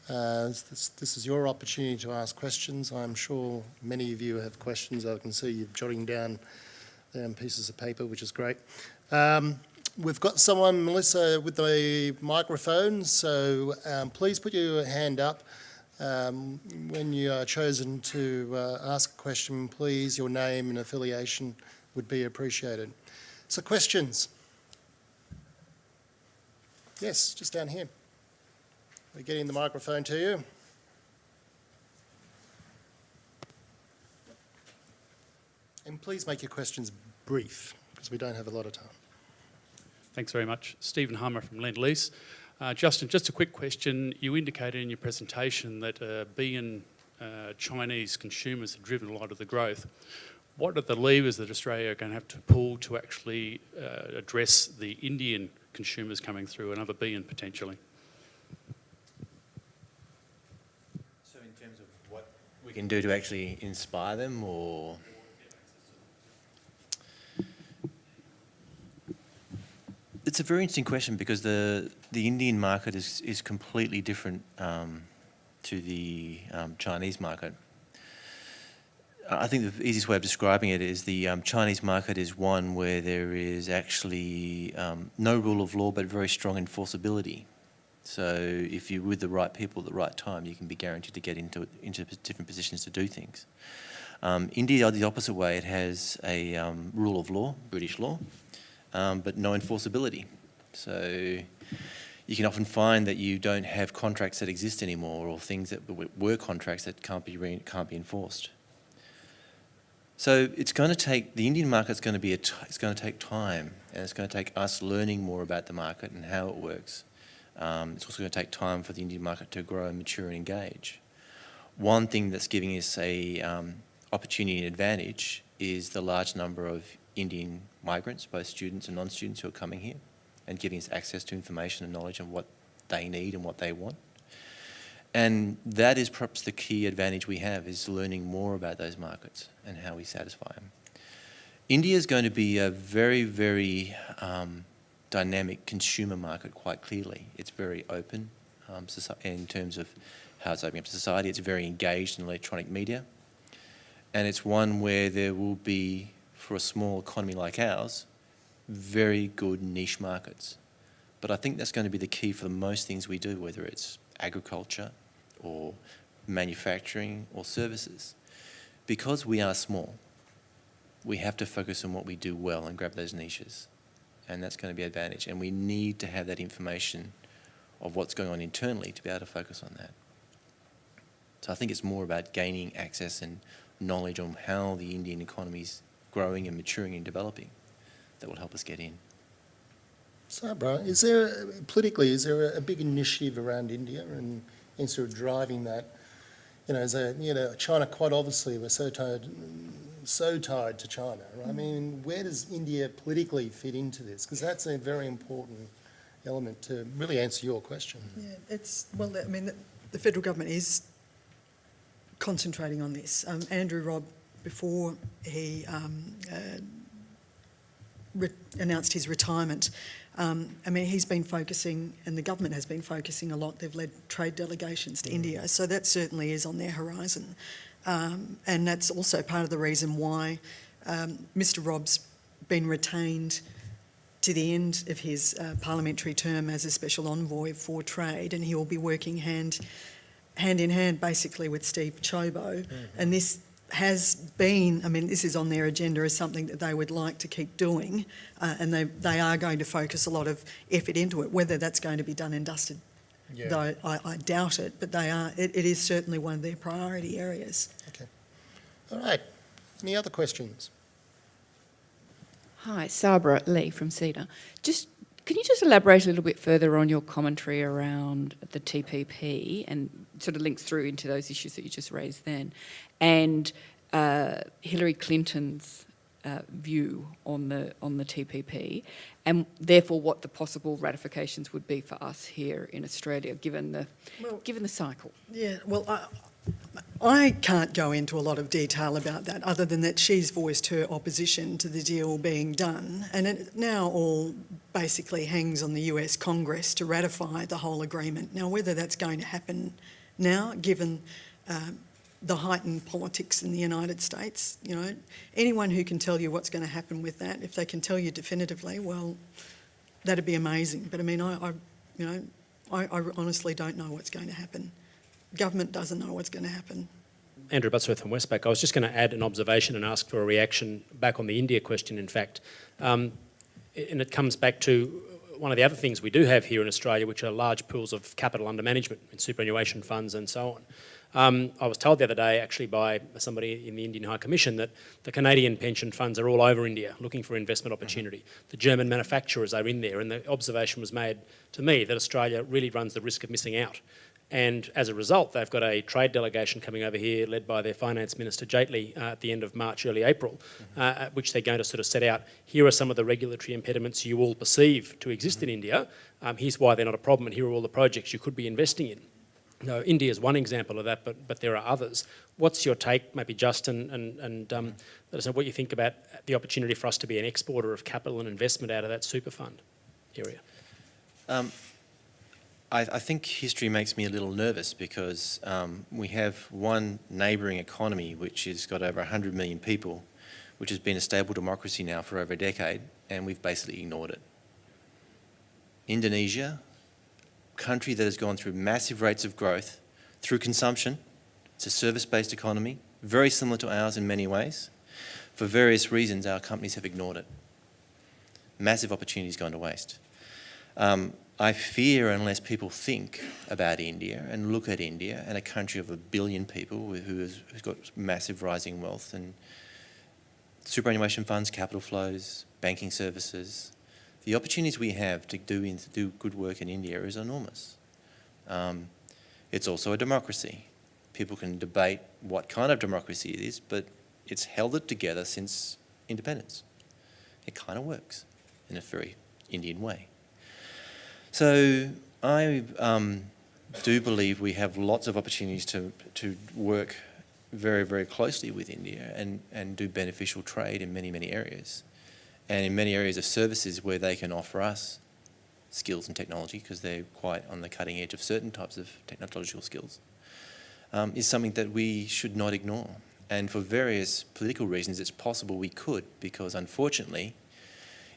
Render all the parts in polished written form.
This is your opportunity to ask questions. I'm sure many of you have questions. I can see you jotting down pieces of paper, which is great. We've got someone, Melissa, with the microphone, so please put your hand up. When you are chosen to ask a question, please, your name and affiliation would be appreciated. So questions? Yes, just down here. We're getting the microphone to you. And please make your questions brief, because we don't have a lot of time. Thanks very much. Stephen Hummer from Lend Lease. Justin, just a quick question. You indicated in your presentation that being Chinese consumers have driven a lot of the growth. What are the levers that Australia are going to have to pull to actually address the Indian consumers coming through, another billion potentially? So in terms of what we can do to actually inspire them, or? It's a very interesting question, because the Indian market is completely different to the Chinese market. I think the easiest way of describing it is the Chinese market is one where there is actually no rule of law but very strong enforceability. So if you're with the right people at the right time, you can be guaranteed to get into different positions to do things. India, the opposite way, it has a rule of law, British law, but no enforceability. So you can often find that you don't have contracts that exist anymore, or things that were contracts that can't be enforced. So it's going to take, the Indian market's going to be, it's going to take time, and it's going to take us learning more about the market and how it works. It's also going to take time for the Indian market to grow, mature and engage. One thing that's giving us a opportunity and advantage is the large number of Indian migrants, both students and non-students, who are coming here and giving us access to information and knowledge on what they need and what they want. And that is perhaps the key advantage we have, is learning more about those markets and how we satisfy them. India is going to be a very, very dynamic consumer market, quite clearly. It's very open in terms of how it's opening up to society. It's very engaged in electronic media. And it's one where there will be, for a small economy like ours, very good niche markets. But I think that's going to be the key for most things we do, whether it's agriculture or manufacturing or services. Because we are small, we have to focus on what we do well and grab those niches. And that's going to be an advantage. And we need to have that information of what's going on internally to be able to focus on that. So I think it's more about gaining access and knowledge on how the Indian economy is growing and maturing and developing that will help us get in. Sabra, is there, politically, is there a big initiative around India and sort of driving that? China, quite obviously, we're so tied to China, right? I mean, where does India politically fit into this? Because that's a very important element to really answer your question. Yeah, the federal government is concentrating on this. Andrew Robb, before he announced his retirement, he's been focusing, and the government has been focusing a lot. They've led trade delegations to India, so that certainly is on their horizon. And that's also part of the reason why Mr Robb's been retained to the end of his parliamentary term as a special envoy for trade, and he will be working hand in hand basically with Steve Chobo. And this has been, this is on their agenda as something that they would like to keep doing, and they are going to focus a lot of effort into it. Whether that's going to be done and dusted, though I doubt it, but it is certainly one of their priority areas. Okay. All right. Any other questions? Hi, Sabra Lee from CEDA. Can you just elaborate a little bit further on your commentary around the TPP and sort of links through into those issues that you just raised then, and Hillary Clinton's view on the TPP, and therefore what the possible ratifications would be for us here in Australia, given the cycle? Yeah, well, I can't go into a lot of detail about that, other than that she's voiced her opposition to the deal being done, and it now all basically hangs on the US Congress to ratify the whole agreement. Now, whether that's going to happen now, given the heightened politics in the United States. Anyone who can tell you what's going to happen with that, if they can tell you definitively, well, that'd be amazing. But I mean, I honestly don't know what's going to happen. Government doesn't know what's going to happen. Andrew Buttsworth from Westpac. I was just going to add an observation and ask for a reaction back on the India question, in fact. And it comes back to one of the other things we do have here in Australia, which are large pools of capital under management in superannuation funds and so on. I was told the other day, actually, by somebody in the Indian High Commission that the Canadian pension funds are all over India looking for investment opportunity. The German manufacturers are in there, and the observation was made to me that Australia really runs the risk of missing out. And as a result, they've got a trade delegation coming over here led by their Finance Minister Jaitley at the end of March, early April, at which they're going to sort of set out, here are some of the regulatory impediments you all perceive to exist in India, here's why they're not a problem, and here are all the projects you could be investing in. Now, India is one example of that, but there are others. What's your take, maybe Justin, and let us know what you think about the opportunity for us to be an exporter of capital and investment out of that super fund area? I think history makes me a little nervous because we have one neighbouring economy which has got over 100 million people, which has been a stable democracy now for over a decade, and we've basically ignored it. Indonesia, country that has gone through massive rates of growth through consumption. It's a service-based economy, very similar to ours in many ways. For various reasons, our companies have ignored it. Massive opportunities gone to waste. I fear unless people think about India and look at India and a country of 1 billion people who's got massive rising wealth and superannuation funds, capital flows, banking services, the opportunities we have to do good work in India is enormous. It's also a democracy. People can debate what kind of democracy it is, but it's held it together since independence. It kind of works in a very Indian way. So I do believe we have lots of opportunities to work very, very closely with India and do beneficial trade in many, many areas. And in many areas of services where they can offer us skills and technology, because they're quite on the cutting edge of certain types of technological skills, is something that we should not ignore. And for various political reasons, it's possible we could, because unfortunately,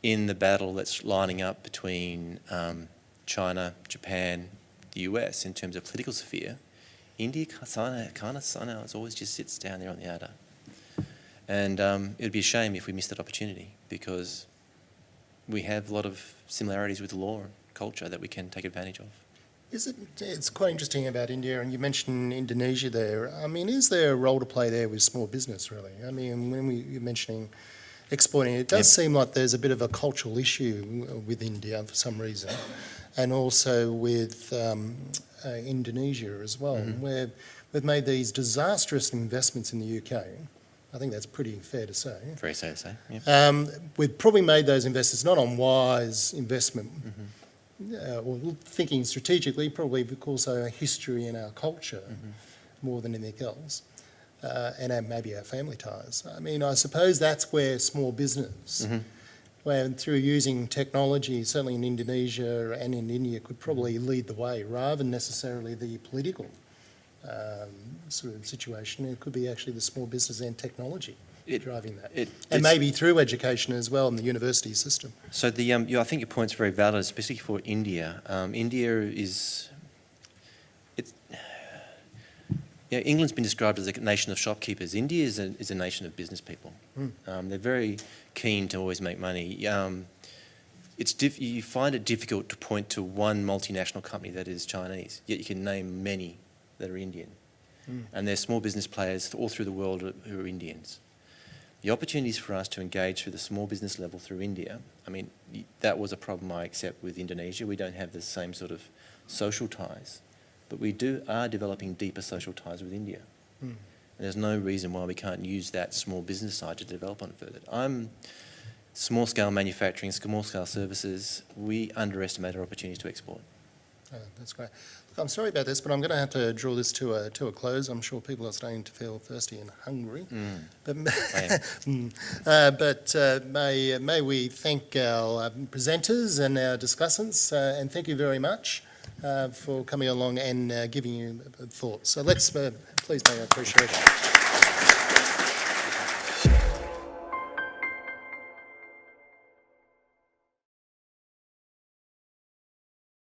in the battle that's lining up between China, Japan, the US in terms of political sphere, India kind of always just sits down there on the outer. And it would be a shame if we missed that opportunity, because we have a lot of similarities with law and culture that we can take advantage of. It's quite interesting about India, and you mentioned Indonesia there. I mean, is there a role to play there with small business, really? I mean, when you're mentioning exporting, it does seem like there's a bit of a cultural issue with India for some reason, and also with Indonesia as well, where we've made these disastrous investments in the UK. I think that's pretty fair to say. Very fair to say, yeah. We've probably made those investments not on wise investment, or thinking strategically, probably because of our history and our culture more than anything else. And maybe our family ties. I mean, I suppose that's where small business, where through using technology, certainly in Indonesia and in India, could probably lead the way, rather than necessarily the political sort of situation. It could be actually the small business and technology driving that. And maybe through education as well in the university system. So I think your point's very valid, especially for India. India is... England's been described as a nation of shopkeepers. India is a nation of business people. They're very keen to always make money. You find it difficult to point to one multinational company that is Chinese, yet you can name many that are Indian. And there's small business players all through the world who are Indians. The opportunities for us to engage through the small business level through India, I mean, that was a problem I accept with Indonesia. We don't have the same sort of social ties. But we are developing deeper social ties with India. And there's no reason why we can't use that small business side to develop on further. Small-scale manufacturing, small-scale services, we underestimate our opportunities to export. Oh, that's great. Look, I'm sorry about this, but I'm going to have to draw this to a close. I'm sure people are starting to feel thirsty and hungry. But may we thank our presenters and our discussants, and thank you very much for coming along and giving you thoughts. So let's please pay our appreciation.